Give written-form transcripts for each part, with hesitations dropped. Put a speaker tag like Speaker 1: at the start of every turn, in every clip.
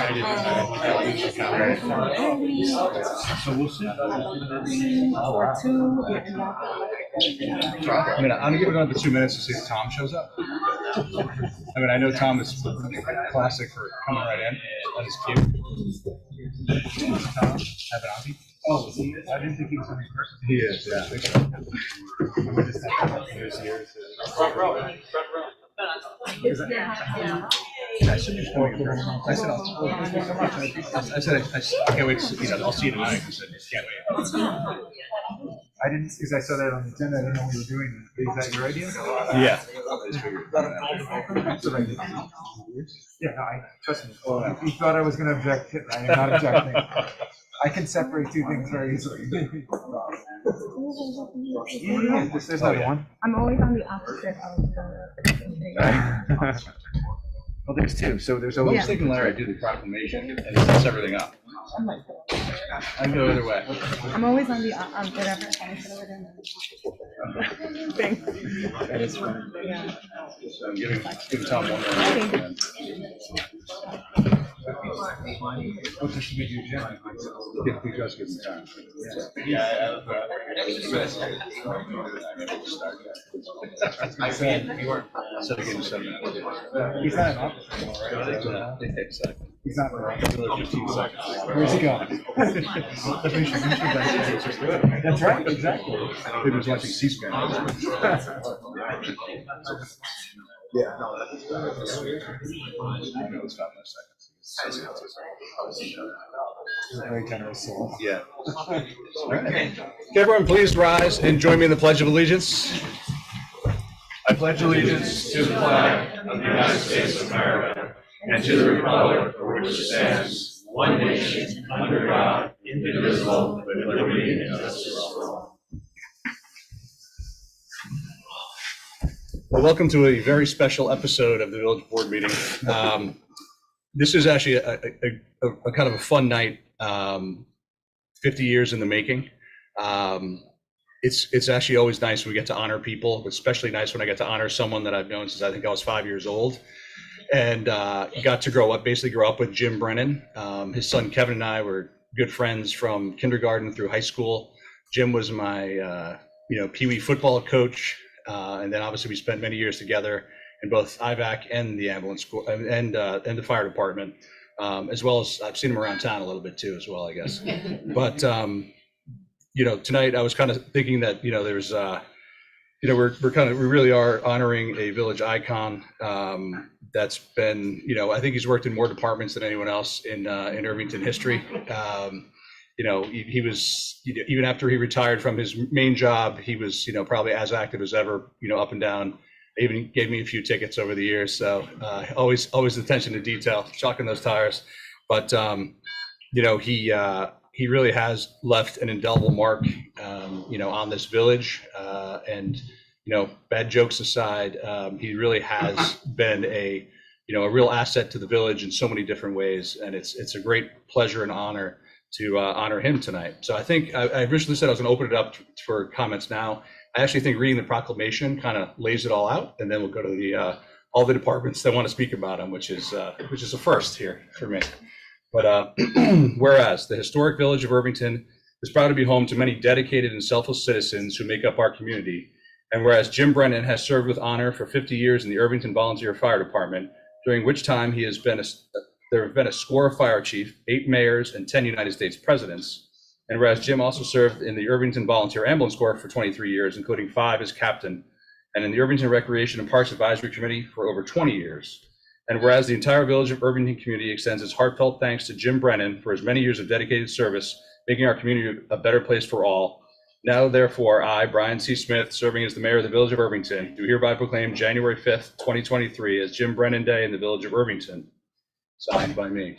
Speaker 1: So we'll see. I'm gonna give it another 2 minutes to see if Tom shows up. I mean, I know Tom is classic for coming right in. That is cute. Tom, have an Auntie. Oh, I didn't think he was in person. He is, yeah. I think so. We just have to use here. Front row. Front row. I said, I can't wait to see, I'll see you tonight. I said, can't wait.
Speaker 2: I didn't, because I saw that on the agenda. I didn't know we were doing that. Is that your idea?
Speaker 1: Yeah.
Speaker 2: That's what I did. Yeah, no, trust me. He thought I was going to object. I am not objecting. I can separate two things very easily. Yeah, there's another one.
Speaker 3: I'm always on the opposite of the.
Speaker 2: Well, there's two. So there's
Speaker 1: I
Speaker 2: always.
Speaker 1: was thinking Larry do the proclamation and he sets everything up. I go either way.
Speaker 3: I'm always on the whatever. Thanks.
Speaker 2: That is funny.
Speaker 3: Yeah.
Speaker 1: So I'm giving Tom one more.
Speaker 2: What does she do, Jim?
Speaker 1: If we just give him time.
Speaker 2: I said you weren't.
Speaker 1: So they give him 7 minutes.
Speaker 2: He's not an officer, right?
Speaker 1: Exactly.
Speaker 2: He's not
Speaker 1: Another 15 seconds.
Speaker 2: Where's he going? That's right, exactly.
Speaker 1: He was watching C-SPAN.
Speaker 2: Yeah.
Speaker 1: I know it's 5 more seconds.
Speaker 2: Very generous soul.
Speaker 1: Yeah. All right. Can everyone please rise and join me in the Pledge of Allegiance? I pledge allegiance to the flag of the United States of America and to the republic for which it stands, one nation, under God, indivisible, with liberty and justice for all. Well, welcome to a very special episode of the Village Board meeting. This is actually a kind of a fun night, 50 years in the making. It's actually always nice when we get to honor people, especially nice when I get to honor someone that I've known since I think I was 5 years old. And got to grow up with Jim Brennan. His son Kevin and I were good friends from kindergarten through high school. Jim was my Pee Wee football coach. And then obviously we spent many years together in both IVAC and the ambulance corps and the fire department, as well as I've seen him around town a little bit too, as well, I guess. But tonight I was kind of thinking that there's we really are honoring a village icon that's been I think he's worked in more departments than anyone else in Irvington history. He was even after he retired from his main job, he was probably as active as ever, up and down. Even gave me a few tickets over the years, so always attention to detail, chalking those tires. But he really has left an indelible mark, on this village. And bad jokes aside, he really has been a real asset to the village in so many different ways, and it's a great pleasure and honor to honor him tonight. So I think I originally said I was going to open it up for comments now. I actually think reading the proclamation kind of lays it all out, and then we'll go to the all the departments that want to speak about him, which is a first here for me. But whereas the historic village of Irvington is proud to be home to many dedicated and selfless citizens who make up our community, and whereas Jim Brennan has served with honor for 50 years in the Irvington Volunteer Fire Department, during which time he has been there have been a score of fire chiefs, 8 mayors, and 10 United States presidents. And whereas Jim also served in the Irvington Volunteer Ambulance Corps for 23 years, including 5 as captain, and in the Irvington Recreation and Parks Advisory Committee for over 20 years. And whereas the entire Village of Irvington community extends its heartfelt thanks to Jim Brennan for his many years of dedicated service, making our community a better place for all. Now, therefore, I, Brian C. Smith, serving as the mayor of the Village of Irvington, do hereby proclaim January 5th, 2023 as Jim Brennan Day in the Village of Irvington. Signed by me.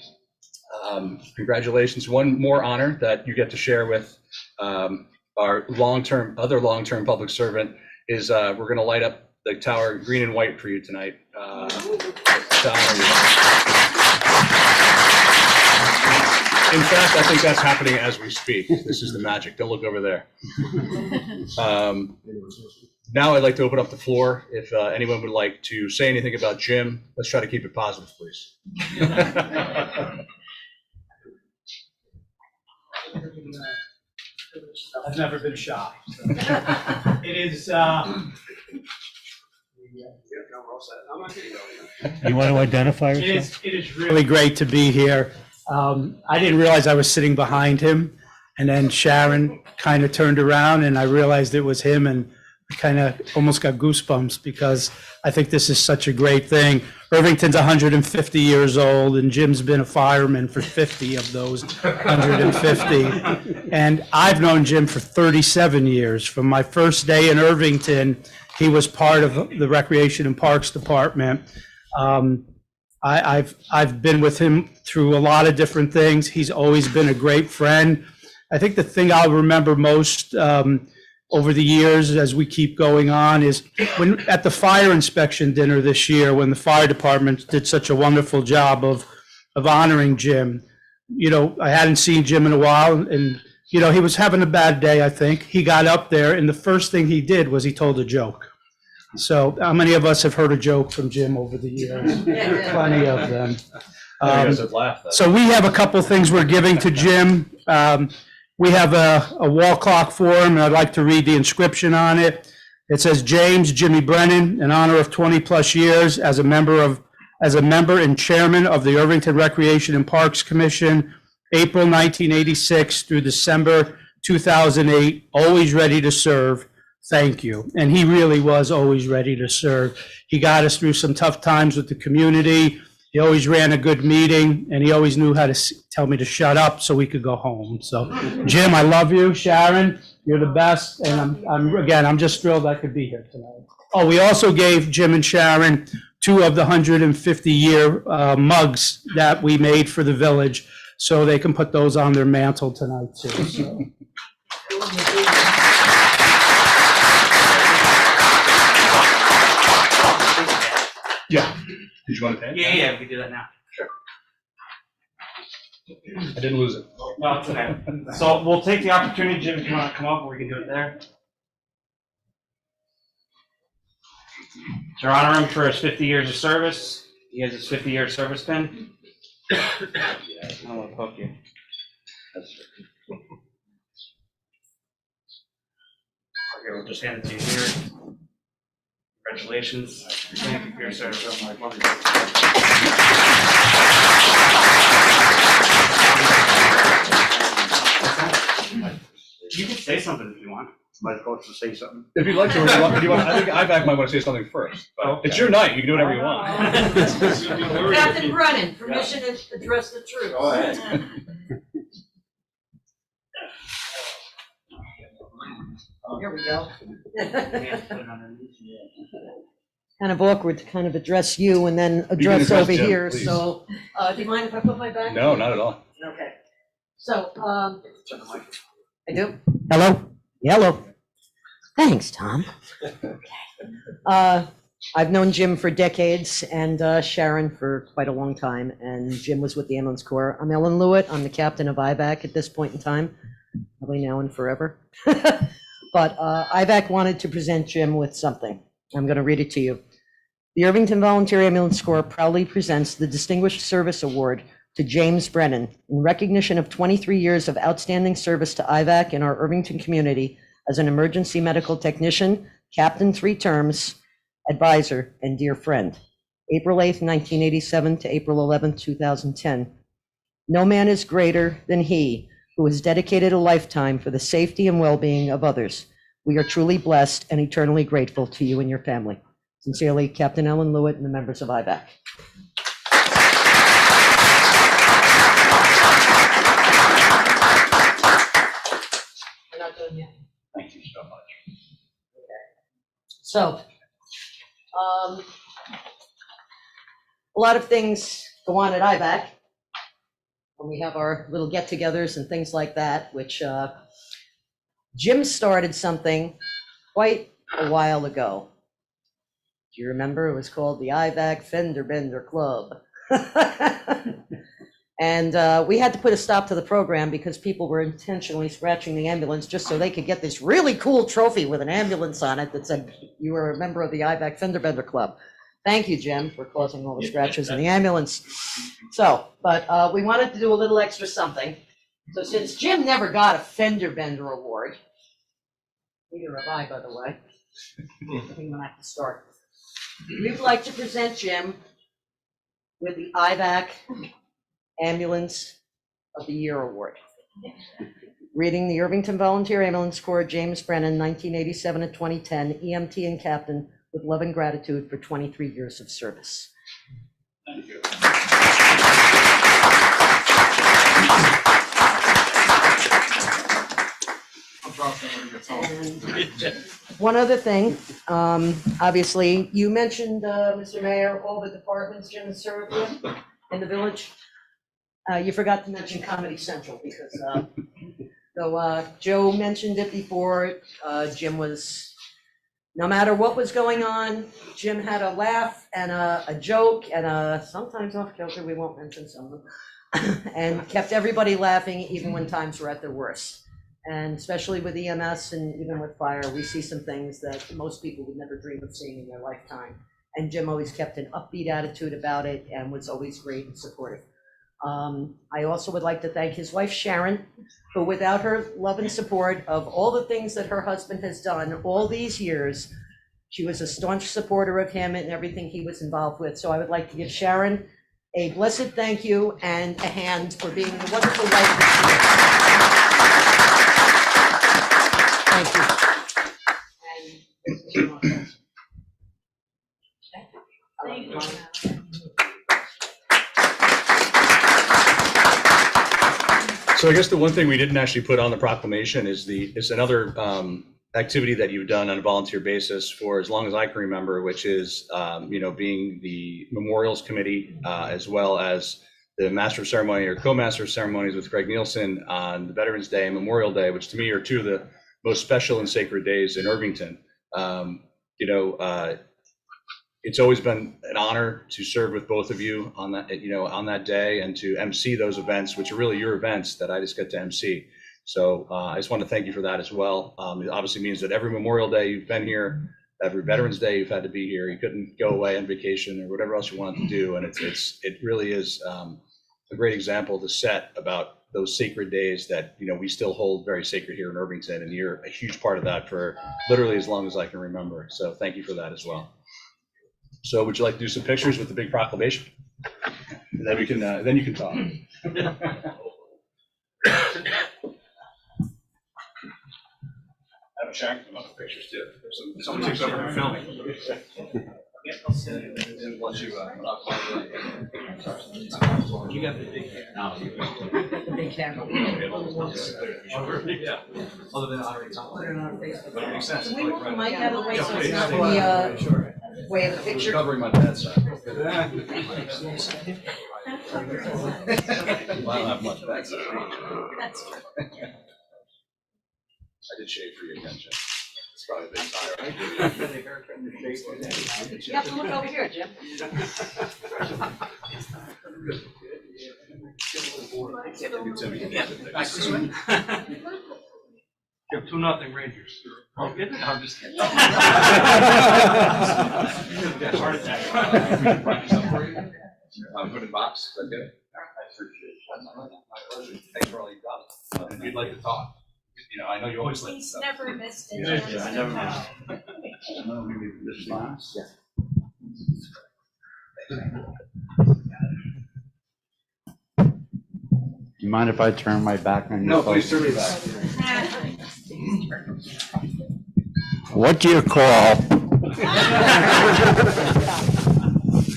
Speaker 1: Congratulations. One more honor that you get to share with our other long-term public servant is we're going to light up the tower green and white for you tonight. In fact, I think that's happening as we speak. This is the magic. Don't look over there. Now I'd like to open up the floor. If anyone would like to say anything about Jim, let's try to keep it positive, please.
Speaker 4: I've never been shy. So. It is.
Speaker 5: You want to identify yourself?
Speaker 4: It is really great to be here. I didn't realize I was sitting behind him, and then Sharon kind of turned around, and I realized it was him, and I kind of almost got goosebumps because I think this is such a great thing. Irvington's 150 years old, and Jim's been a fireman for 50 of those 150. And I've known Jim for 37 years. From my first day in Irvington, he was part of the Recreation and Parks Department. I've been with him through a lot of different things. He's always been a great friend. I think the thing I'll remember most over the years as we keep going on is when at the fire inspection dinner this year, when the fire department did such a wonderful job of honoring Jim. You know, I hadn't seen Jim in a while, and you know, he was having a bad day, I think. He got up there, and the first thing he did was he told a joke. So how many of us have heard a joke from Jim over the years? Plenty of them. So we have a couple things we're giving to Jim. We have a wall clock for him, and I'd like to read the inscription on it. It says, James Jimmy Brennan, in honor of 20-plus years as a member and chairman of the Irvington Recreation and Parks Commission, April 1986 through December 2008, always ready to serve. Thank you. And he really was always ready to serve. He got us through some tough times with the community. He always ran a good meeting, and he always knew how to tell me to shut up so we could go home. So, Jim, I love you. Sharon, you're the best. And I'm just thrilled I could be here tonight. Oh, we also gave Jim and Sharon 2 of the 150-year mugs that we made for the village, so they can put those on their mantle tonight too. So.
Speaker 1: Yeah. Did you want to pay?
Speaker 4: Yeah, we can do that now. Sure.
Speaker 1: I didn't lose it.
Speaker 4: No, it's okay. So we'll take the opportunity, Jim, if you want to come up, or we can do it there. To honor him for his 50 years of service, he has his 50-year service pin. I want to poke you. Okay, we'll just hand it to you here. Congratulations. Thank you for your service. You can say something if you want.
Speaker 5: My coach to say something.
Speaker 1: If you'd like to, I think IVAC might want to say something first. But
Speaker 4: Okay.
Speaker 1: It's your night. You can do whatever you want.
Speaker 6: Captain Brennan, permission to address the troops.
Speaker 5: Go ahead.
Speaker 6: Here we go. Kind of awkward to kind of address you and then address
Speaker 1: address
Speaker 6: over
Speaker 1: Jim,
Speaker 6: here,
Speaker 1: please.
Speaker 6: so, do you mind if I put my back?
Speaker 1: No, not at all.
Speaker 6: Okay. So, I do? Hello? Hello. Thanks, Tom. I've known Jim for decades and Sharon for quite a long time, and Jim was with the Ambulance Corps. I'm Ellen Lewitt. I'm the captain of IVAC at this point in time, probably now and forever. But IVAC wanted to present Jim with something. I'm going to read it to you. The Irvington Volunteer Ambulance Corps proudly presents the Distinguished Service Award to James Brennan in recognition of 23 years of outstanding service to IVAC and our Irvington community as an emergency medical technician, captain 3 terms, advisor, and dear friend. April 8th, 1987 to April 11th, 2010. No man is greater than he who has dedicated a lifetime for the safety and well-being of others. We are truly blessed and eternally grateful to you and your family. Sincerely, Captain Ellen Lewitt and the members of IVAC. We're not done yet.
Speaker 1: Thank you so much.
Speaker 6: So, a lot of things go on at IVAC. When we have our little get-togethers and things like that, which Jim started something quite a while ago. Do you remember? It was called the IVAC Fender Bender Club. And we had to put a stop to the program because people were intentionally scratching the ambulance just so they could get this really cool trophy with an ambulance on it that said you were a member of the IVAC Fender Bender Club. Thank you, Jim, for causing all the scratches in the ambulance. So, but we wanted to do a little extra something. So since Jim never got a fender bender award, neither have I, by the way, I think when I have to start. We would like to present Jim with the IVAC Ambulance of the Year Award. Reading the Irvington Volunteer Ambulance Corps, James Brennan, 1987 to 2010, EMT and captain, with love and gratitude for 23 years of service.
Speaker 1: Thank you.
Speaker 6: And one other thing, obviously, you mentioned, Mr. Mayor, all the departments Jim has served with in the village. You forgot to mention Comedy Central because, though Joe mentioned it before, Jim was, no matter what was going on, Jim had a laugh and a joke and a sometimes off joker, we won't mention some of them, and kept everybody laughing even when times were at their worst. And especially with EMS and even with fire, we see some things that most people would never dream of seeing in their lifetime. And Jim always kept an upbeat attitude about it and was always great and supportive. I also would like to thank his wife, Sharon, who without her love and support of all the things that her husband has done all these years, she was a staunch supporter of him and everything he was involved with. So I would like to give Sharon a blessed thank you and a hand for being the wonderful wife that she is. Thank you.
Speaker 3: Thank you.
Speaker 1: So I guess the one thing we didn't actually put on the proclamation is another activity that you've done on a volunteer basis for as long as I can remember, which is being the memorials committee as well as the master of ceremony or co-master of ceremonies with Greg Nielsen on the Veterans Day and Memorial Day, which to me are two of the most special and sacred days in Irvington. It's always been an honor to serve with both of you on that day and to MC those events, which are really your events that I just get to MC. So I just want to thank you for that as well. It obviously means that every Memorial Day you've been here, every Veterans Day you've had to be here. You couldn't go away on vacation or whatever else you wanted to do. And it really is a great example to set about those sacred days that we still hold very sacred here in Irvington, and you're a huge part of that for literally as long as I can remember. So thank you for that as well. So would you like to do some pictures with the big proclamation? And then we can then you can talk. Have a Sharon come up with pictures too. Someone takes over for filming. And once you you got the big camera.
Speaker 6: The big camera.
Speaker 1: Yeah. Other than honoring someone. But it makes sense.
Speaker 6: Can we move the mic out of the way so it's not in the way of the picture?
Speaker 1: Covering my bad side. Well, I don't have much bad side.
Speaker 6: That's true.
Speaker 1: I did shave for your attention. It's probably a big sign, right?
Speaker 6: You have to look over here, Jim.
Speaker 1: Give 2-0 Rangers. I'm just kidding. Heart attack. Put in box. Okay. I appreciate it. My pleasure. Thanks for all you've done. If you'd like to talk, I know you always like to
Speaker 3: He's
Speaker 1: talk.
Speaker 3: never missed it.
Speaker 1: Yeah, I never missed.
Speaker 7: Do you mind if I turn my back on you?
Speaker 1: No,
Speaker 7: folks?
Speaker 1: please turn me back.
Speaker 7: What do you call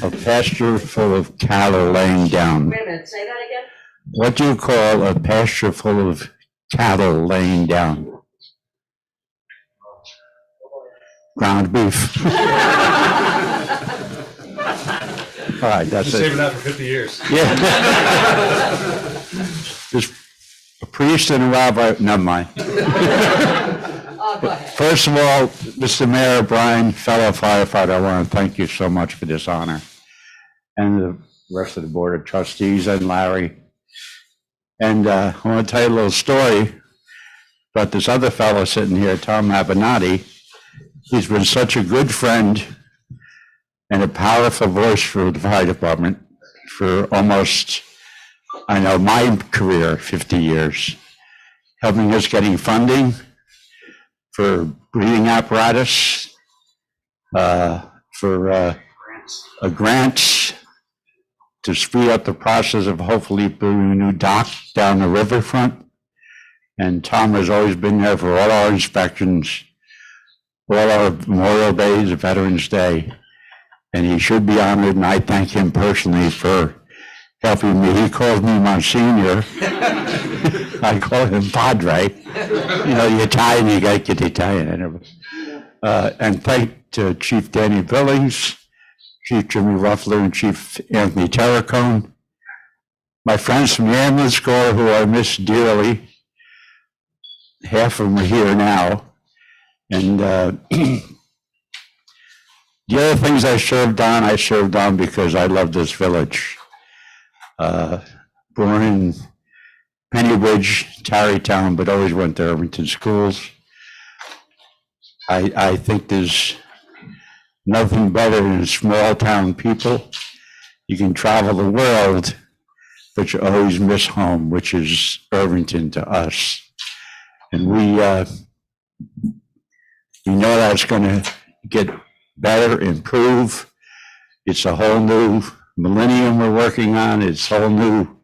Speaker 7: a pasture full of cattle laying down?
Speaker 6: Wait a minute, say that again?
Speaker 7: What do you call a pasture full of cattle laying down? Ground beef. All right, that's
Speaker 1: Been saving
Speaker 7: it.
Speaker 1: that for 50 years.
Speaker 7: Yeah. There's a priest and a rabbi, never mind.
Speaker 6: Oh, go ahead.
Speaker 7: First of all, Mr. Mayor, Brian, fellow firefighter, I want to thank you so much for this honor. And the rest of the Board of Trustees and Larry. And I want to tell you a little story about this other fellow sitting here, Tom Abenati. He's been such a good friend and a powerful voice for the fire department for almost I know my career, 50 years, helping us getting funding for breathing apparatus, for grants to speed up the process of hopefully building a new dock down the riverfront. And Tom has always been there for all our inspections, all our Memorial Days, Veterans Day. And he should be honored, and I thank him personally for helping me. He calls me Monsignor. I call him Padre. You know, the Italian, you gotta get the Italian in it. And thank Chief Danny Billings, Chief Jimmy Ruffler, and Chief Anthony Terracone. My friends from the ambulance corps who I miss dearly. Half of them are here now. And the other things I served on because I love this village. Born in Pennybridge, Tarrytown, but always went to Irvington schools. I think there's nothing better than small town people. You can travel the world, but you always miss home, which is Irvington to us. And we know that's going to get better, improve. It's a whole new millennium we're working on. It's whole new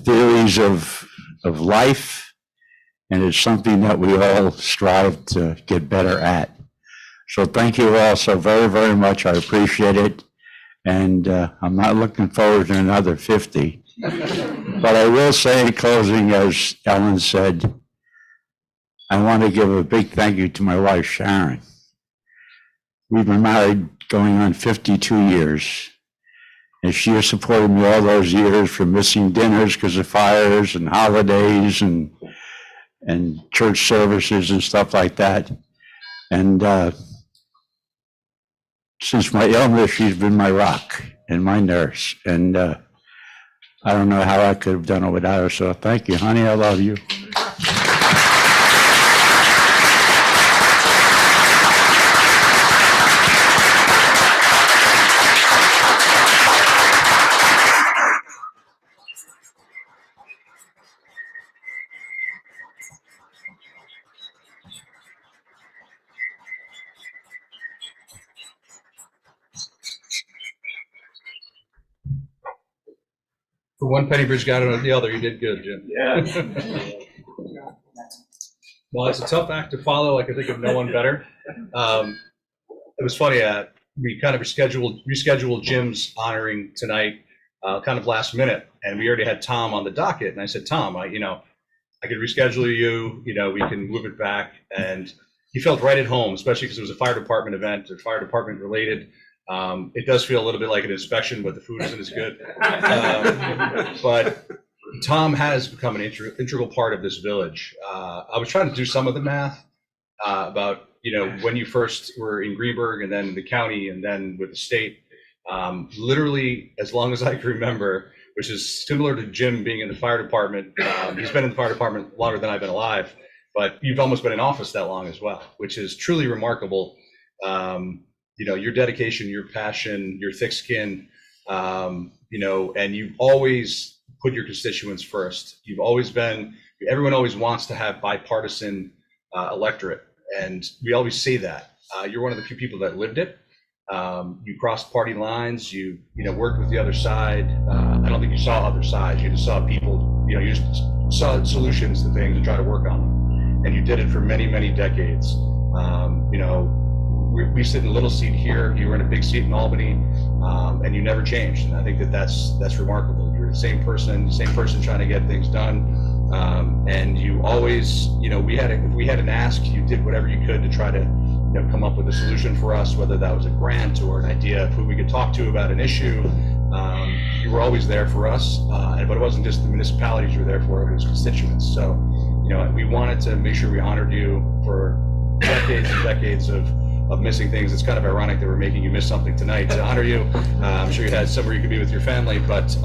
Speaker 7: theories of life. And it's something that we all strive to get better at. So thank you all so very, very much. I appreciate it. And I'm not looking forward to another 50. But I will say in closing, as Ellen said, I want to give a big thank you to my wife, Sharon. We've been married going on 52 years. And she has supported me all those years from missing dinners because of fires and holidays and church services and stuff like that. And since my illness, she's been my rock and my nurse. And I don't know how I could have done it without her. So thank you, honey. I love you.
Speaker 1: For one Pennybridge got it on the other, you did good, Jim.
Speaker 5: Yeah.
Speaker 1: Well, it's a tough act to follow. I can think of no one better. It was funny. We kind of rescheduled Jim's honoring tonight, kind of last minute, and we already had Tom on the docket. And I said, Tom, I could reschedule you. We can move it back. And he felt right at home, especially because it was a fire department event or fire department related. It does feel a little bit like an inspection, but the food isn't as good. But Tom has become an integral part of this village. I was trying to do some of the math about, when you first were in Greenberg and then the county and then with the state, literally as long as I can remember, which is similar to Jim being in the fire department. He's been in the fire department longer than I've been alive, but you've almost been in office that long as well, which is truly remarkable. Your dedication, your passion, your thick skin, and you've always put your constituents first. Everyone always wants to have bipartisan electorate. And we always say that. You're one of the few people that lived it. You crossed party lines, you worked with the other side. I don't think you saw other sides. You just saw people, you just saw solutions to things and try to work on them. And you did it for many, many decades. We sit in a little seat here, you were in a big seat in Albany, and you never changed. And I think that's remarkable. You're the same person trying to get things done. And you always, if we had an ask, you did whatever you could to try to come up with a solution for us, whether that was a grant or an idea of who we could talk to about an issue. You were always there for us, but it wasn't just the municipalities you were there for, it was constituents. So, we wanted to make sure we honored you for decades and decades of missing things. It's kind of ironic that we're making you miss something tonight to honor you. I'm sure you had somewhere you could be with your family, but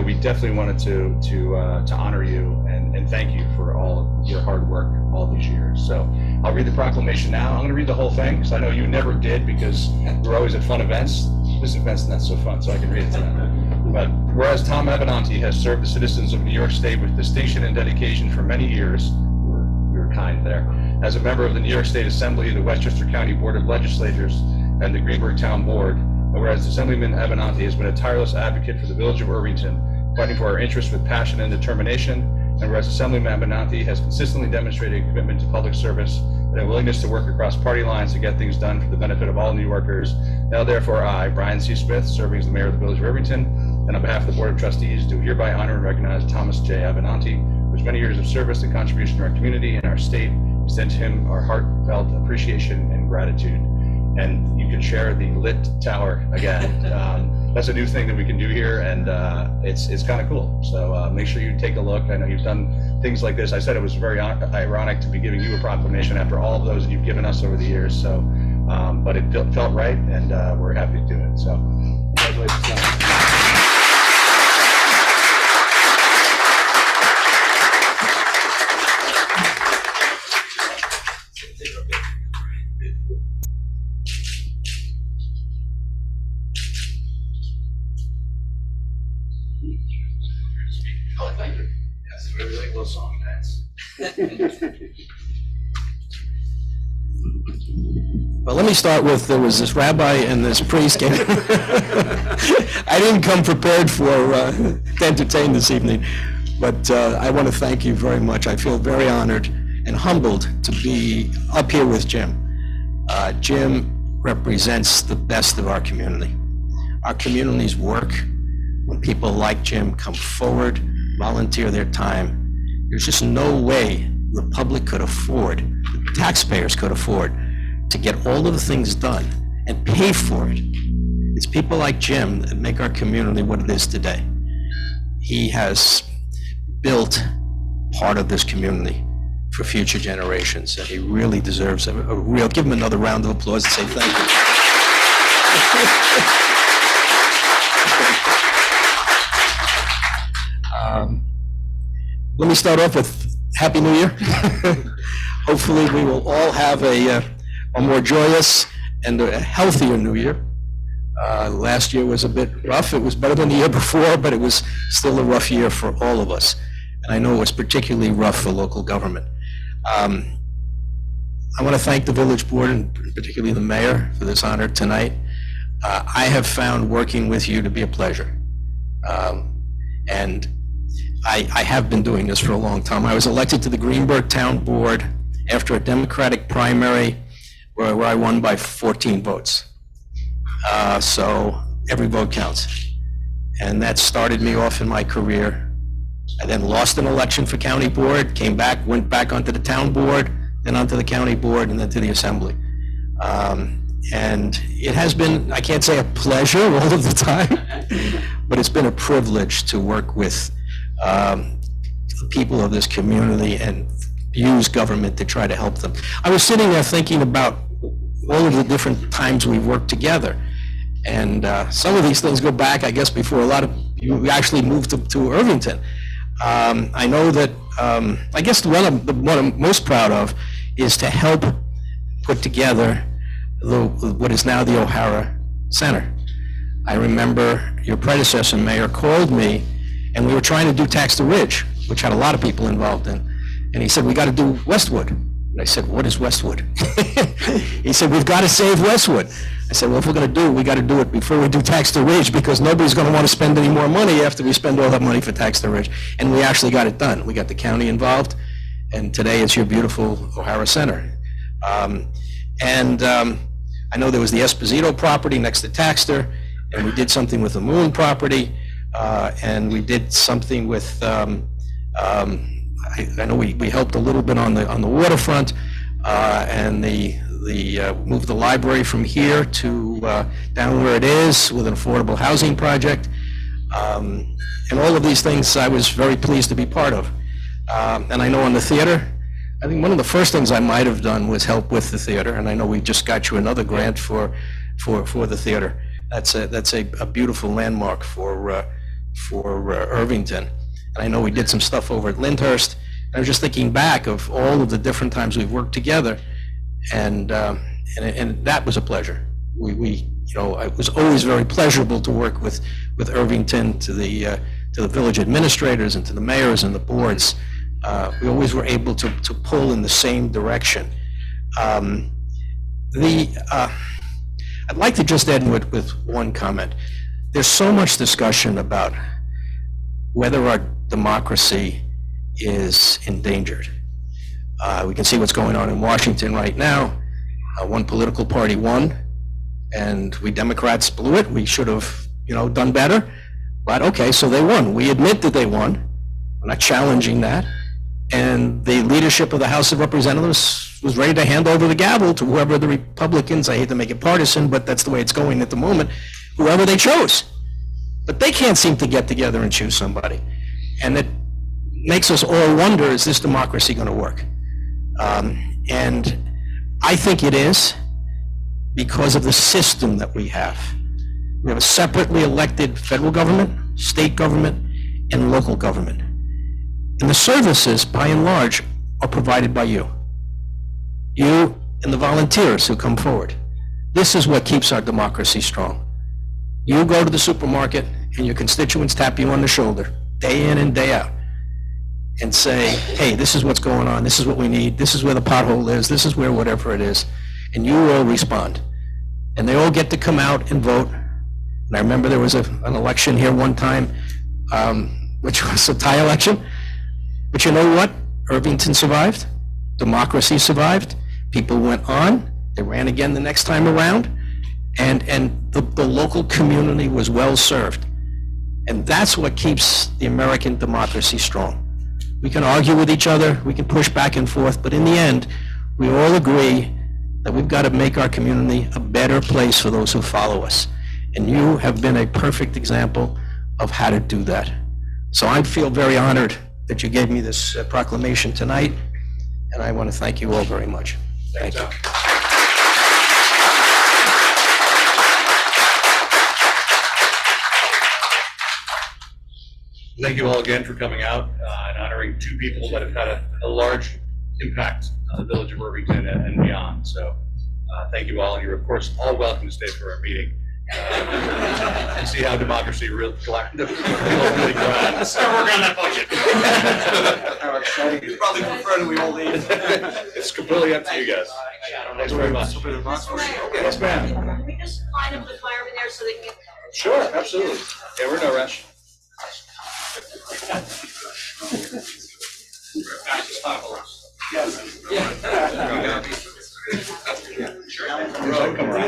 Speaker 1: we definitely wanted to honor you and thank you for all of your hard work all these years. So I'll read the proclamation now. I'm going to read the whole thing because I know you never did because we're always at fun events. This event's not so fun, so I can read it tonight. But whereas Tom Avenanti has served the citizens of New York State with distinction and dedication for many years, we were kind there, as a member of the New York State Assembly, the Westchester County Board of Legislators, and the Greenburgh Town Board, and whereas Assemblyman Avenanti has been a tireless advocate for the village of Irvington, fighting for our interests with passion and determination, and whereas Assemblyman Avenanti has consistently demonstrated a commitment to public service and a willingness to work across party lines to get things done for the benefit of all New Yorkers, now therefore I, Brian C. Smith, serving as the mayor of the village of Irvington, and on behalf of the Board of Trustees, do hereby honor and recognize Thomas J. Avenanti, whose many years of service and contribution to our community and our state. Extend to him our heartfelt appreciation and gratitude. And you can share the lit tower again. That's a new thing that we can do here, and it's kind of cool. So make sure you take a look. I know you've done things like this. I said it was very ironic to be giving you a proclamation after all of those that you've given us over the years. So, but it felt right, and we're happy to do it. So, congratulations. Oh, thank you. Yes, we really will song dance.
Speaker 8: Well, let me start with, there was this rabbi and this priest came. I didn't come prepared for to entertain this evening, but I want to thank you very much. I feel very honored and humbled to be up here with Jim. Jim represents the best of our community. Our community's work, when people like Jim come forward, volunteer their time, there's just no way the public could afford, the taxpayers could afford, to get all of the things done and pay for it. It's people like Jim that make our community what it is today. He has built part of this community for future generations, and he really deserves a real, give him another round of applause and say thank you. Let me start off with Happy New Year. Hopefully we will all have a more joyous and a healthier New Year. Last year was a bit rough. It was better than the year before, but it was still a rough year for all of us. And I know it was particularly rough for local government. I want to thank the village board and particularly the mayor for this honor tonight. I have found working with you to be a pleasure. And I have been doing this for a long time. I was elected to the Greenburgh Town Board after a Democratic primary where I won by 14 votes. So every vote counts. And that started me off in my career. I then lost an election for county board, came back, went back onto the town board, then onto the county board, and then to the assembly. And it has been, I can't say a pleasure all of the time, but it's been a privilege to work with the people of this community and use government to try to help them. I was sitting there thinking about all of the different times we've worked together. And some of these things go back, I guess, before a lot of you actually moved to Irvington. I know that, I guess what I'm most proud of is to help put together what is now the O'Hara Center. I remember your predecessor, Mayor, called me, and we were trying to do Tax the Ridge, which had a lot of people involved in. And he said, we got to do Westwood. And I said, what is Westwood? He said, we've got to save Westwood. I said, well, if we're going to do it, we got to do it before we do Tax the Ridge, because nobody's going to want to spend any more money after we spend all that money for Tax the Ridge. And we actually got it done. We got the county involved, and today it's your beautiful O'Hara Center. I know there was the Esposito property next to Taxter, and we did something with the Moon property, and we did something with, I know we helped a little bit on the waterfront, and moved the library from here to down where it is with an affordable housing project. And all of these things I was very pleased to be part of. And I know on the theater, I think one of the first things I might have done was help with the theater, and I know we just got you another grant for the theater. That's a beautiful landmark for Irvington. And I know we did some stuff over at Lyndhurst. I was just thinking back of all of the different times we've worked together, and that was a pleasure. We it was always very pleasurable to work with Irvington, to the village administrators and to the mayors and the boards. We always were able to pull in the same direction. I'd like to just end with one comment. There's so much discussion about whether our democracy is endangered. We can see what's going on in Washington right now. One political party won, and we Democrats blew it. We should have, done better. But okay, so they won. We admit that they won. We're not challenging that. And the leadership of the House of Representatives was ready to hand over the gavel to whoever the Republicans, I hate to make it partisan, but that's the way it's going at the moment, whoever they chose. But they can't seem to get together and choose somebody. And it makes us all wonder, is this democracy going to work? And I think it is, because of the system that we have. We have a separately elected federal government, state government, and local government. And the services, by and large, are provided by you. You and the volunteers who come forward. This is what keeps our democracy strong. You go to the supermarket and your constituents tap you on the shoulder, day in and day out, and say, hey, this is what's going on, this is what we need, this is where the pothole is, this is where whatever it is, and you all respond. And they all get to come out and vote. And I remember there was an election here one time, which was a tie election. But you know what? Irvington survived. Democracy survived. People went on. They ran again the next time around. And the local community was well served. And that's what keeps the American democracy strong. We can argue with each other. We can push back and forth. But in the end, we all agree that we've got to make our community a better place for those who follow us. And you have been a perfect example of how to do that. So I feel very honored that you gave me this proclamation tonight, and I want to thank you all very much. Thank you.
Speaker 1: Thank you all again for coming out and honoring two people that have had a large impact on the village of Irvington and beyond. So thank you all, and you're of course all welcome to stay for our meeting and see how democracy really thrives. Let's start working on that budget. You probably prefer to we all leave. It's completely up to you guys. Thanks very much. Yes, ma'am.
Speaker 6: Can we just line up the firemen there so they can get...
Speaker 1: Sure, absolutely. Yeah, we're in no rush.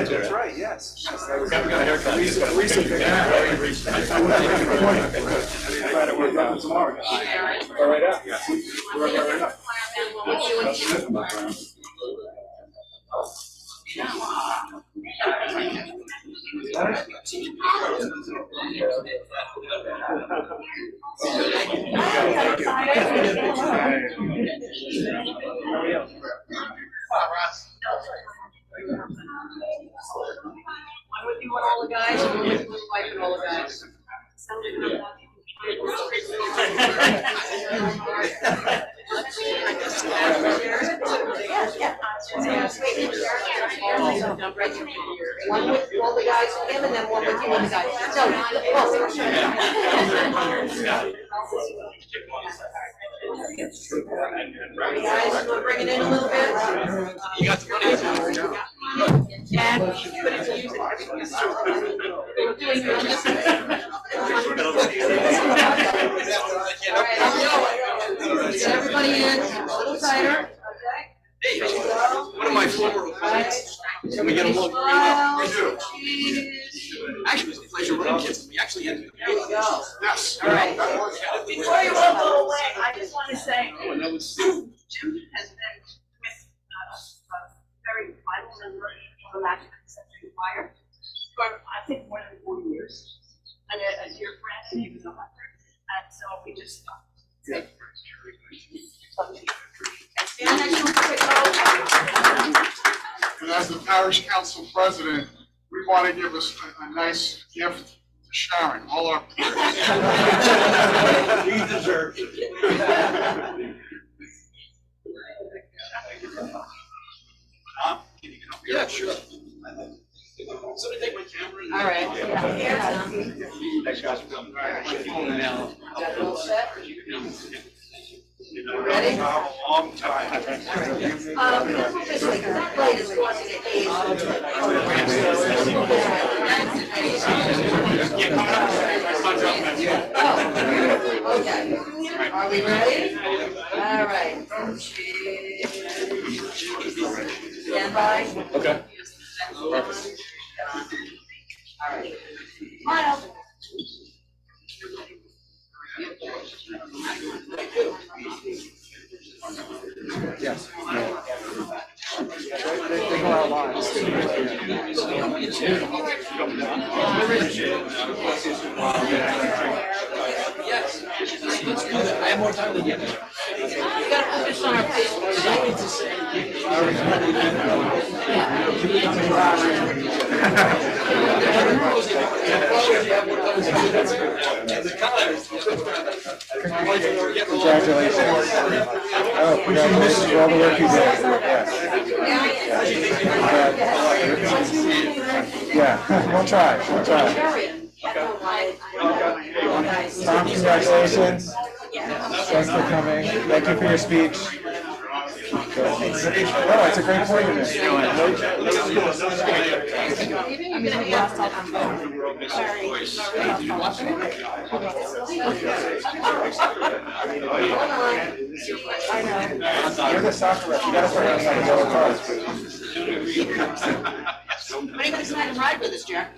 Speaker 2: That's right, yes.
Speaker 1: Got a haircut.
Speaker 6: I'm with you and all the guys, and with my wife and all the guys. One with all the guys and him, and then one with you and the guys. Guys, you want to bring it in a little bit?
Speaker 8: You got the money.
Speaker 6: And put it to use it. We're doing this. Get everybody in, a little tighter.
Speaker 8: Hey, one of my former opponents. Can we get a look? Actually, it was a pleasure running kids. We actually ended up.
Speaker 6: There we go.
Speaker 8: Yes.
Speaker 6: All right.
Speaker 3: Before you all go away, I just want to say, Jim has been with a very vital member of the Latin Conception Choir for, I think, more than 40 years. And a dear friend, and he was a hunter. And so we just thought.
Speaker 9: And as the parish council president, we want to give us a nice gift to Sharon, all our peers.
Speaker 1: We deserve it.
Speaker 8: Yeah, sure.
Speaker 3: All right.
Speaker 5: Thanks, guys.
Speaker 3: Ready?
Speaker 9: A long time.
Speaker 3: This week, that light is causing an Okay. Are we ready? All right. Stand by.
Speaker 1: Okay.
Speaker 3: All right. Smile.
Speaker 2: They go out live.
Speaker 8: I have more time than you.
Speaker 3: You gotta put this on our
Speaker 2: Congratulations. Oh, congratulations for all the work you did. Yes. Yeah, we'll try, we'll try. Tom, congratulations. Thanks for coming. Thank you for your speech. No, it's a great point you You're the soccer rep. You gotta start running on the yellow cards.
Speaker 3: When are you gonna decide to ride with us, Jack?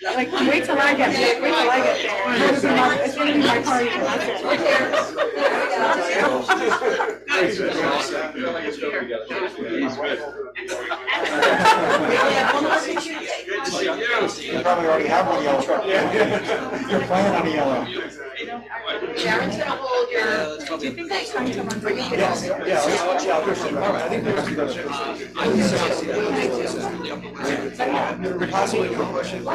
Speaker 10: Like, wait till I get there, wait till I get there. It's gonna be my party, and that's
Speaker 2: You probably already have one yellow truck. You're planning on a yellow.
Speaker 3: Sharon's gonna hold your. Do you think that's going to come on for me?
Speaker 2: Yes, yeah, I'll push it. All right, I think there's possibly a question.
Speaker 3: All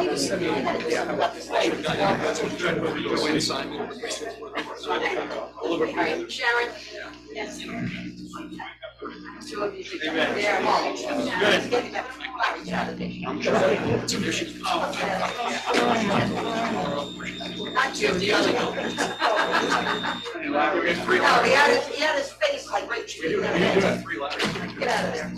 Speaker 3: right, Sharon? Yes. Two of you together. There, not you, the other one. No, he had his face like right. Get out of there.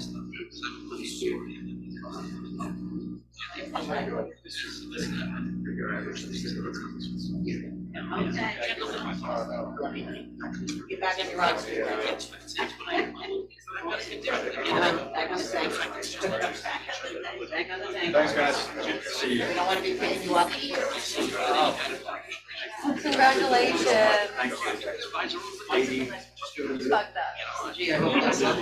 Speaker 3: Get back in your rocks. Back on the tank. Back on the tank.
Speaker 1: Thanks, guys. Good to see you.
Speaker 3: We don't want to be picking you up. Congratulations. Fuck that. Gee, I hope that's not.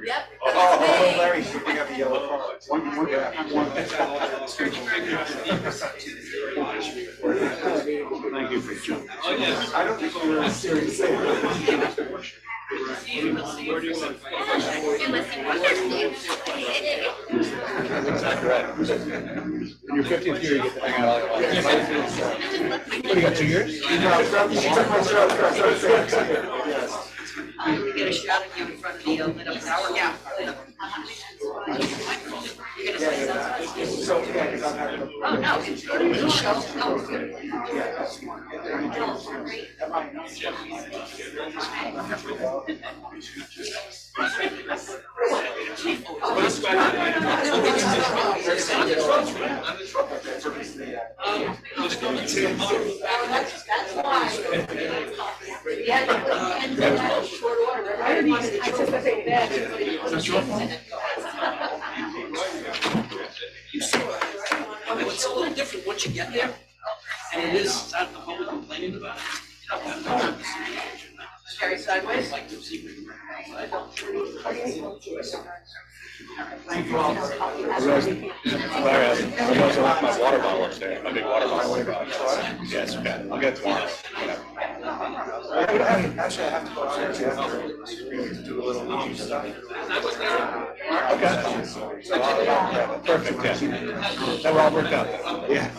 Speaker 3: Yep.
Speaker 2: Oh, Larry, you got the yellow card.
Speaker 5: Thank you for jumping.
Speaker 2: I don't think you're serious.
Speaker 1: In your 50th year, you get to hang out all your life. What, you got 2 years?
Speaker 3: We get a shot of you in front of the lit up tower. Yeah. You're gonna say something?
Speaker 2: So, yeah, because I'm having a.
Speaker 3: Oh, no, it's good. It'll show. No, it's good. That's why. Yeah, but short order.
Speaker 10: I didn't even anticipate that.
Speaker 8: It's a little different once you get there, and it is, the public complaining about it.
Speaker 3: Very sideways.
Speaker 8: Like to see.
Speaker 1: Larry, I also left my water bottle upstairs, my big water bottle. Yes, okay. I'll get it tomorrow.
Speaker 2: Actually, I have to go upstairs after to do a little stuff.
Speaker 1: Perfect, yeah. That all worked out.
Speaker 2: Yeah.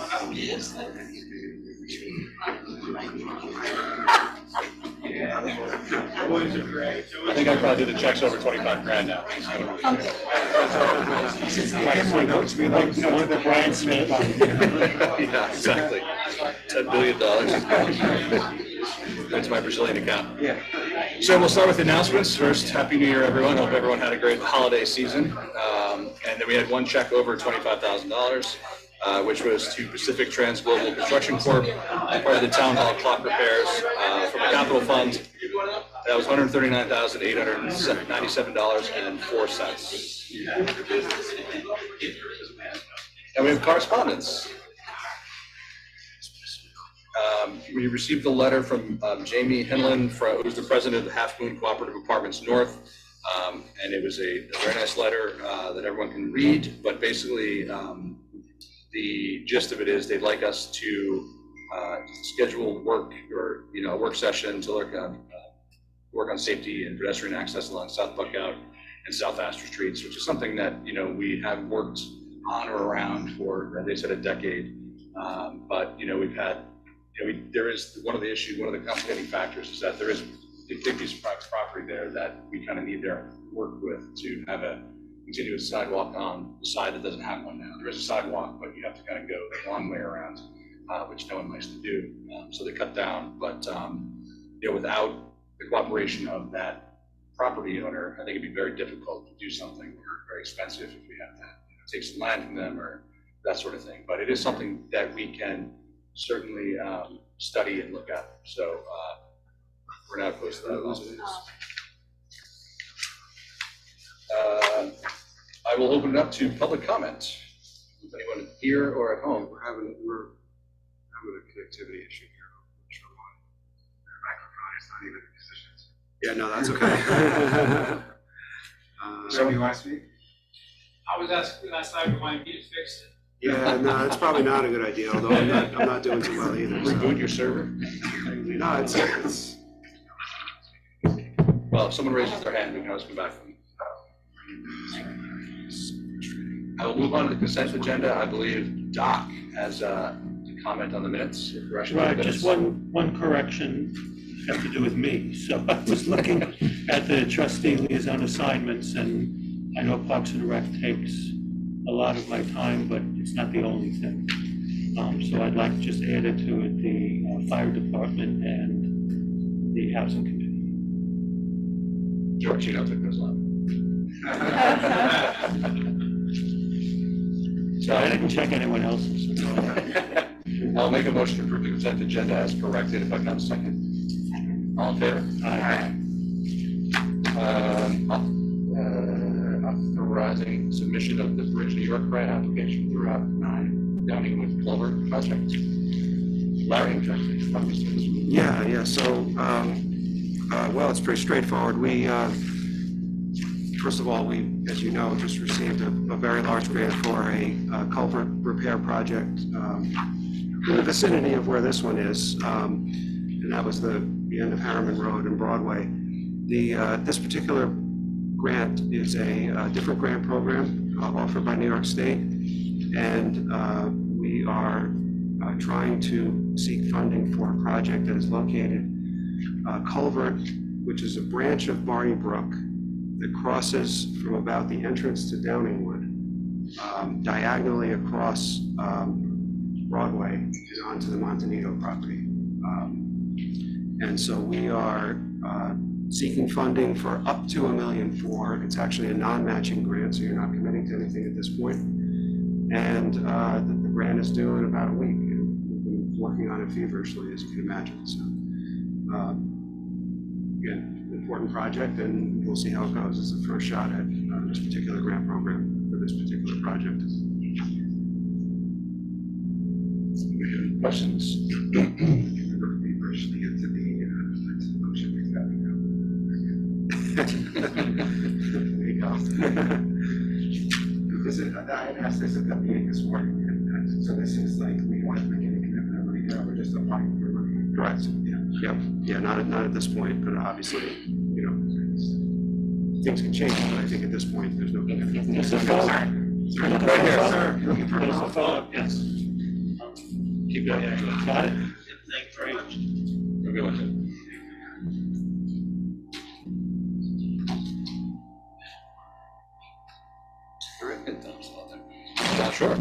Speaker 1: I think I probably did the checks over 25 grand now.
Speaker 5: Brian Smith.
Speaker 1: Yeah, exactly. $10 billion. That's my Brazilian account.
Speaker 2: Yeah.
Speaker 1: So we'll start with announcements. First, Happy New Year, everyone. Hope everyone had a great holiday season. And then we had one check over $25,000, which was to Pacific Trans Global Construction Corp., part of the town hall clock repairs from the capital fund. That was $139,897.04. And we have correspondence. We received a letter from Jamie Hinlin, who's the president of the Half Moon Cooperative Apartments North. And it was a very nice letter that everyone can read, but basically the gist of it is they'd like us to schedule work or, a work session to work on safety and pedestrian access along South Buckout and South Astor Streets, which is something that, we have worked on or around for, they said, a decade. But, we've had, there is one of the issues, one of the complicating factors is that there is a big piece of private property there that we kind of need their work with to have a continuous sidewalk on the side that doesn't have one now. There is a sidewalk, but you have to kind of go the long way around, which no one likes to do. So they cut down, but without the cooperation of that property owner, I think it'd be very difficult to do something or very expensive if we have to take some land from them or that sort of thing. But it is something that we can certainly study and look at. So we're not opposed to that. I will open it up to public comment. Is anyone here or at home?
Speaker 11: We're having a connectivity issue here. I'm not sure why. Their microphone is not even in position. Yeah, no, that's okay.
Speaker 2: So you want to speak?
Speaker 5: I was asking last time, remind me to fix it.
Speaker 11: Yeah, no, it's probably not a good idea, although I'm not doing too well either. so.
Speaker 1: Reboot your server?
Speaker 11: No, it's,
Speaker 1: Well, if someone raises their hand, we can always come back from. I will move on to the consent agenda. I believe Doc has a comment on the minutes.
Speaker 5: Right, just one correction, have to do with me. So I was looking at the trustee liaison assignments, and I know Parks and Rec takes a lot of my time, but it's not the only thing. So I'd like to just add it to it, the fire department and the housing committee.
Speaker 1: George, you know, took those on.
Speaker 5: So I didn't check anyone else's.
Speaker 1: I'll make a motion to approve the consent agenda as corrected, if I can have a second. All in favor?
Speaker 5: Aye.
Speaker 1: Authorizing submission of the Bridge New York grant application through Route 9, Downing with Clover project. Larry, would you like to talk us through this?
Speaker 11: yeah, so, well, it's pretty straightforward. We, first of all, we, as you know, just received a very large grant for a culvert repair project in the vicinity of where this one is, and that was the end of Harriman Road and Broadway. This particular grant is a different grant program offered by New York State, and we are trying to seek funding for a project that is located culvert, which is a branch of Barney Brook that crosses from about the entrance to Downingwood diagonally across Broadway and onto the Montanito property. And so we are seeking funding for up to $1 million for it. It's actually a non-matching grant, so you're not committing to anything at this point. And the grant is due in about a week. And we've been working on it feverishly, as you can imagine. So again, important project, and we'll see how it goes. It's the first shot at this particular grant program for this particular project.
Speaker 1: Questions?
Speaker 11: Feverishly into the motion. There you go. Because I had asked this at the meeting this morning, and so this is like, we want to make any commitment every year, we're just applying for money.
Speaker 1: Correct.
Speaker 11: Yeah. Yep, yeah, not at this point, but obviously, you know, things can change, but I think at this point, there's no.
Speaker 5: There's a follow-up.
Speaker 11: Right
Speaker 5: Right
Speaker 11: here,
Speaker 5: here.
Speaker 11: sir. You're looking for a
Speaker 5: There's a
Speaker 11: follow-up?
Speaker 5: follow-up, yes. Keep going, got it? Thank you very much.
Speaker 1: We'll go with it.
Speaker 12: Sure.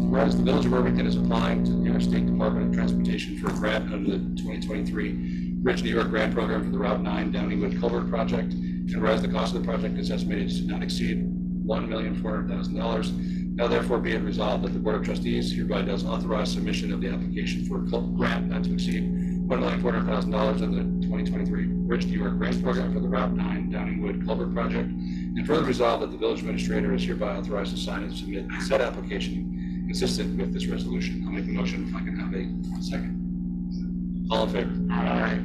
Speaker 12: Whereas the Village of Irvington is applying to the New York State Department of Transportation for a grant under the 2023 Bridge New York Grant Program for the Route 9 Downeywood Culvert Project, and whereas the cost of the project is estimated to not exceed $1,400,000, now therefore be it resolved that the Board of Trustees hereby does authorize submission of the application for a grant not to exceed $1,400,000 under the 2023 Bridge New York Grant Program for the Route 9 Downeywood Culvert Project, and further resolved that the village administrator is hereby authorized to sign and submit said application consistent with this resolution. I'll make a motion if I can have a second. All in favor? Aye.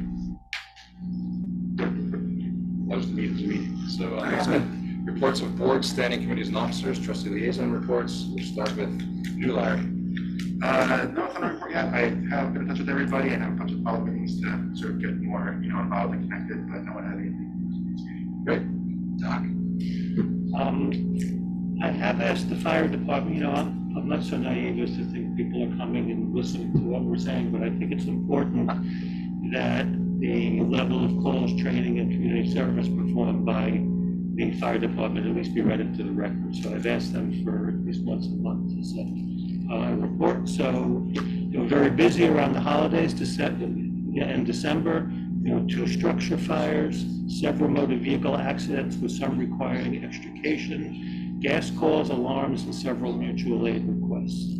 Speaker 12: That was the meeting. So, reports of boards, standing committees, and officers, trustee liaison reports. We'll start with you, Larry.
Speaker 11: Nothing to report yet. I have been in touch with everybody and have a bunch of follow-up meetings to sort of get more, involved and connected, but no one had anything.
Speaker 12: Great. Doc.
Speaker 5: I have asked the fire department, I'm not so naive as to think people are coming and listening to what we're saying, but I think it's important that the level of calls, training, and community service performed by the fire department at least be read into the record. So I've asked them for at least once a month to send a report. So they were very busy around the holidays in December. 2 structure fires, several motor vehicle accidents with some requiring extrication, gas calls, alarms, and several mutual aid requests.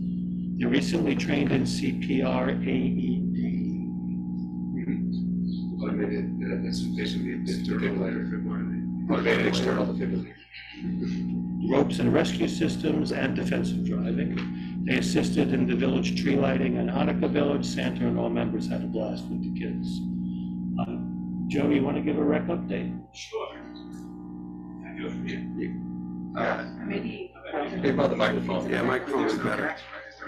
Speaker 5: They recently trained in CPR, AED.
Speaker 12: That's basically the defibrillator. Motivated external defibrillator.
Speaker 5: Ropes and rescue systems and defensive driving. They assisted in the village tree lighting in Hanukkah Village. Santa and all members had a blast with the kids. Joe, you want to give a rec update?
Speaker 12: Sure. Hey, about the microphone.
Speaker 11: Yeah, microphone is better.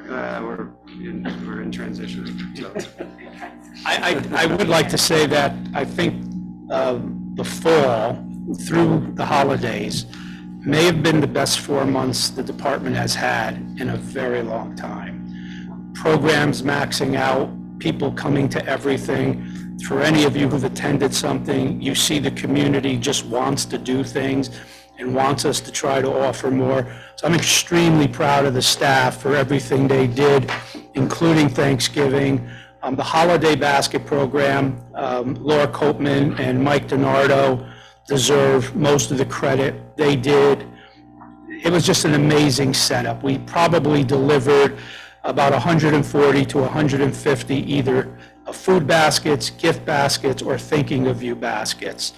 Speaker 11: We're in transition, so.
Speaker 4: I would like to say that I think the fall through the holidays may have been the best 4 months the department has had in a very long time. Programs maxing out, people coming to everything. For any of you who've attended something, you see the community just wants to do things and wants us to try to offer more. So I'm extremely proud of the staff for everything they did, including Thanksgiving. The holiday basket program, Laura Copeman and Mike DiNardo deserve most of the credit. They did. It was just an amazing setup. We probably delivered about 140 to 150 either food baskets, gift baskets, or thinking of you baskets.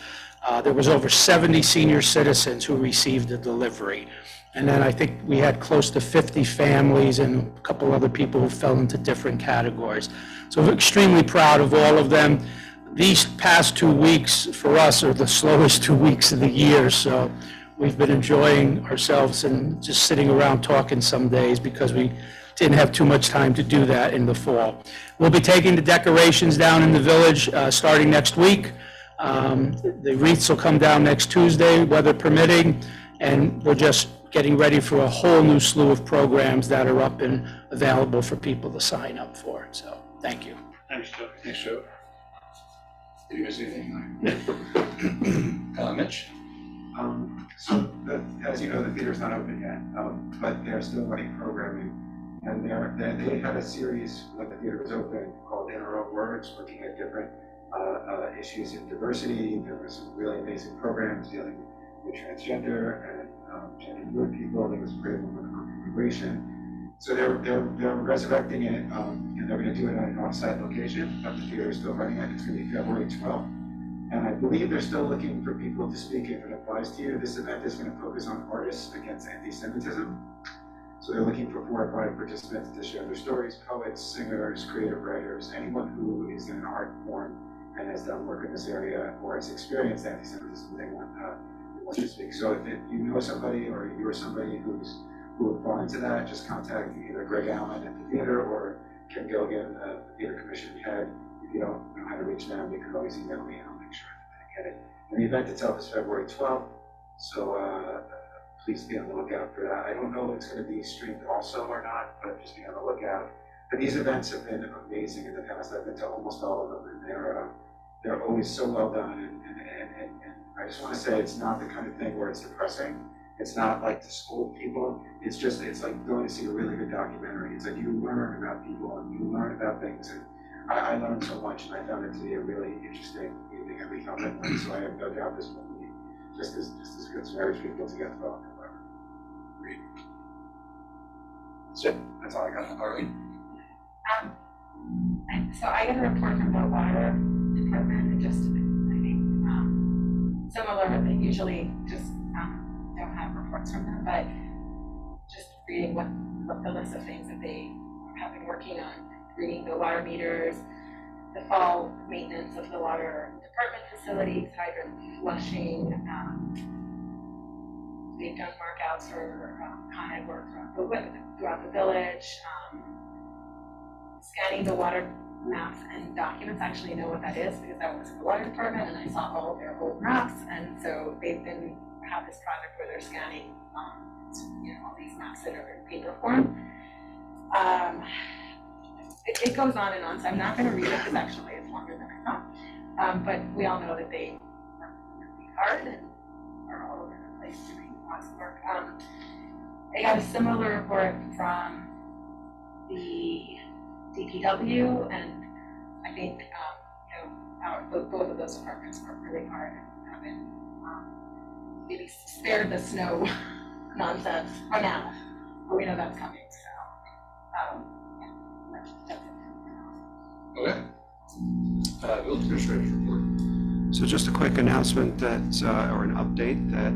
Speaker 4: There was over 70 senior citizens who received a delivery. And then I think we had close to 50 families and a couple other people who fell into different categories. So we're extremely proud of all of them. These past 2 weeks for us are the slowest 2 weeks of the year. So we've been enjoying ourselves and just sitting around talking some days because we didn't have too much time to do that in the fall. We'll be taking the decorations down in the village starting next week. The wreaths will come down next Tuesday, weather permitting, and we're just getting ready for a whole new slew of programs that are up and available for people to sign up for. So, thank you.
Speaker 5: Thanks, Joe.
Speaker 12: Thanks, Joe. Did you guys see anything? Mitch?
Speaker 2: As you know, the theater's not open yet, but they're still running programming. And they had a series when the theater was open called In Our Own Words, looking at different issues in diversity. There were some really amazing programs dealing with transgender and gender fluid people. There was a great one on immigration. So they're resurrecting it, and they're going to do it at an off-site location. But the theater is still running it. It's going to be February 12th. And I believe they're still looking for people to speak if it applies to you. This event is going to focus on artists against anti-Semitism. So they're looking for 4 or 5 participants to share their stories: poets, singers, creative writers, anyone who is in an art form and has done work in this area or has experienced anti-Semitism. They want to speak. So if you know somebody or you're somebody who would fall into that, just contact either Greg Allen at the theater or Kim Gilligan, the theater commission head. if you don't know how to reach them, you can always email me and I'll make sure that I get it. And the event itself is February 12th, so please be on the lookout for that. I don't know if it's going to be streamed also or not, but just be on the lookout. But these events have been amazing in the past. I've been to almost all of them, and they're always so well done. And I just want to say it's not the kind of thing where it's depressing. It's not like to scold people. It's like going to see a really good documentary. It's like you learn about people and you learn about things. And I learned so much, and I found it to be a really interesting evening every time I went. So I have no doubt this will be just as good as marriage people together.
Speaker 12: Great. That's it.
Speaker 2: That's all I got.
Speaker 12: All right.
Speaker 10: So I get a report from the water department, and just, I think, similar, they usually just don't have reports from them, but just reading what the list of things that they have been working on, reading the water meters, the fall maintenance of the water department facilities, hydrant flushing, they've done markouts for Con Ed work throughout the village, scanning the water maps and documents. I actually know what that is because I was in the water department and I saw all of their old maps, and so they've have this project where they're scanning all these maps that are in paper form. It goes on and on, so I'm not going to read it because actually it's longer than I thought. But we all know that they work really hard and are all over the place doing lots of work. I got a similar report from the DPW, and I think both of those departments work really hard and have been maybe spared the snow nonsense for now, but we know that's coming. So that's it.
Speaker 12: Okay. Village Administrator's report.
Speaker 11: So just a quick announcement that, or an update that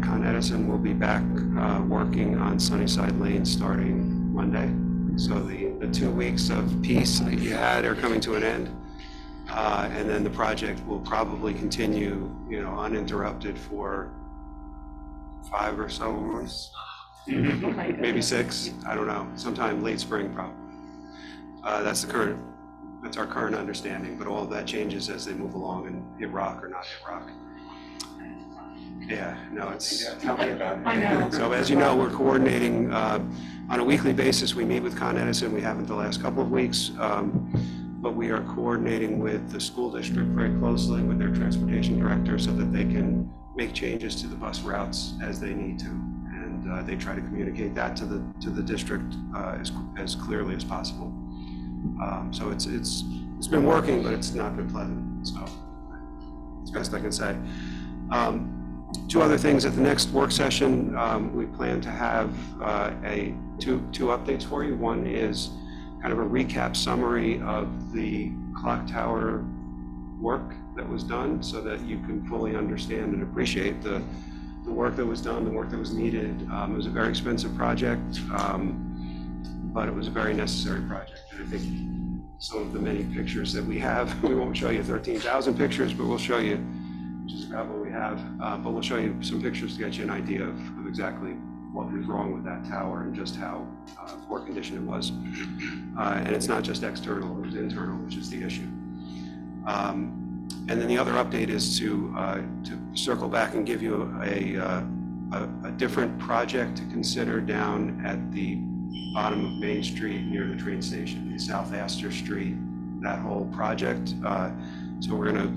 Speaker 11: Con Edison will be back working on Sunnyside Lane starting Monday. So the 2 weeks of peace that you had are coming to an end. And then the project will probably continue, uninterrupted for 5 or so months, maybe 6, I don't know, sometime late spring probably. That's our current understanding, but all of that changes as they move along and hit rock or not hit rock. Yeah, no, it's.
Speaker 2: Tell me about it.
Speaker 10: I know.
Speaker 11: So as you know, we're coordinating on a weekly basis. We meet with Con Edison. We haven't the last couple of weeks, but we are coordinating with the school district very closely with their transportation director so that they can make changes to the bus routes as they need to, and they try to communicate that to the district as clearly as possible. So it's been working, but it's not been pleasant. So it's best I can say. 2 other things at the next work session. We plan to have two updates for you. One is kind of a recap summary of the clock tower work that was done so that you can fully understand and appreciate the work that was done, the work that was needed. It was a very expensive project, but it was a very necessary project. And I think some of the many pictures that we have, we won't show you 13,000 pictures, but we'll show you, which is about what we have, but we'll show you some pictures to get you an idea of exactly what was wrong with that tower and just how poor condition it was. And it's not just external, it was internal, which is the issue. And then the other update is to circle back and give you a different project to consider down at the bottom of Main Street near the train station, in South Astor Street, that whole project. So we're going to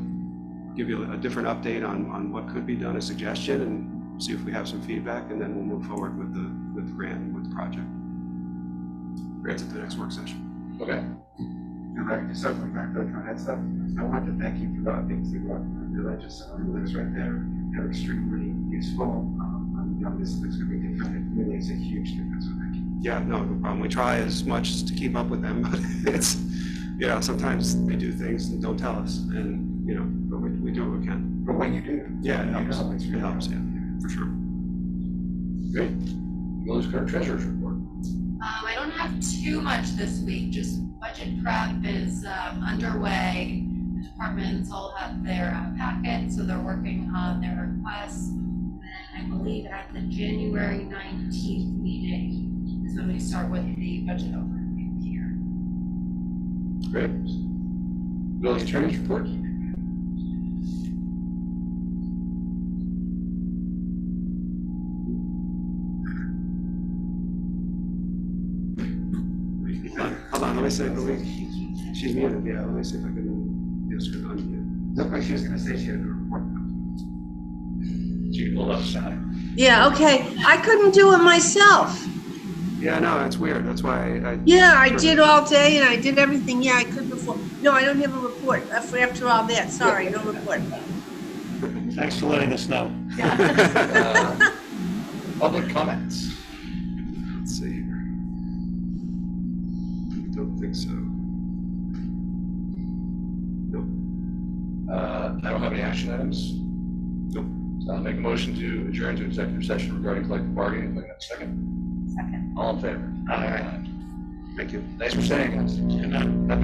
Speaker 11: give you a different update on what could be done, a suggestion, and see if we have some feedback, and then we'll move forward with the grant and with the project. Grants at the next work session.
Speaker 12: Okay.
Speaker 2: And I just circling back to the Con Ed stuff, I want to thank you for the things you brought from the villages. Links right there. They're extremely useful. This could be different. It really is a huge difference. So thank you.
Speaker 11: Yeah, no problem. We try as much to keep up with them, but it's, sometimes they do things and don't tell us, and, but we do what we can.
Speaker 2: But when you do,
Speaker 11: Yeah, it helps.
Speaker 2: it's
Speaker 11: It
Speaker 2: really
Speaker 11: helps, yeah, for sure.
Speaker 12: Great. Village Clerk Treasurer's report.
Speaker 13: I don't have too much this week, just budget prep is underway. The departments all have their packet, so they're working on their requests. And I believe at the January 19th meeting is when we start with the budget overview here.
Speaker 12: Great. Village Attorney's report.
Speaker 11: Hold on, let me see if she's muted, yeah, let me see if I can ask her to unmute.
Speaker 2: Looked like she was gonna say she had a report.
Speaker 12: So you can pull up side.
Speaker 14: Yeah, okay. I couldn't do it myself.
Speaker 11: Yeah, no, that's weird, that's why I.
Speaker 14: Yeah, I did all day and I did everything. Yeah, I could before. No, I don't have a report after all that. Sorry, no report.
Speaker 5: Thanks for letting us know.
Speaker 12: Public comments.
Speaker 11: Let's see here. Don't think so. Nope.
Speaker 12: I don't have any action items.
Speaker 11: Nope.
Speaker 12: So I'll make a motion to adjourn to executive session regarding collective bargaining. If I can have a second.
Speaker 10: Second.
Speaker 12: All in favor?
Speaker 5: Aye.
Speaker 11: Thank you.
Speaker 12: Thanks for staying, guys.
Speaker 5: Good night.
Speaker 12: Happy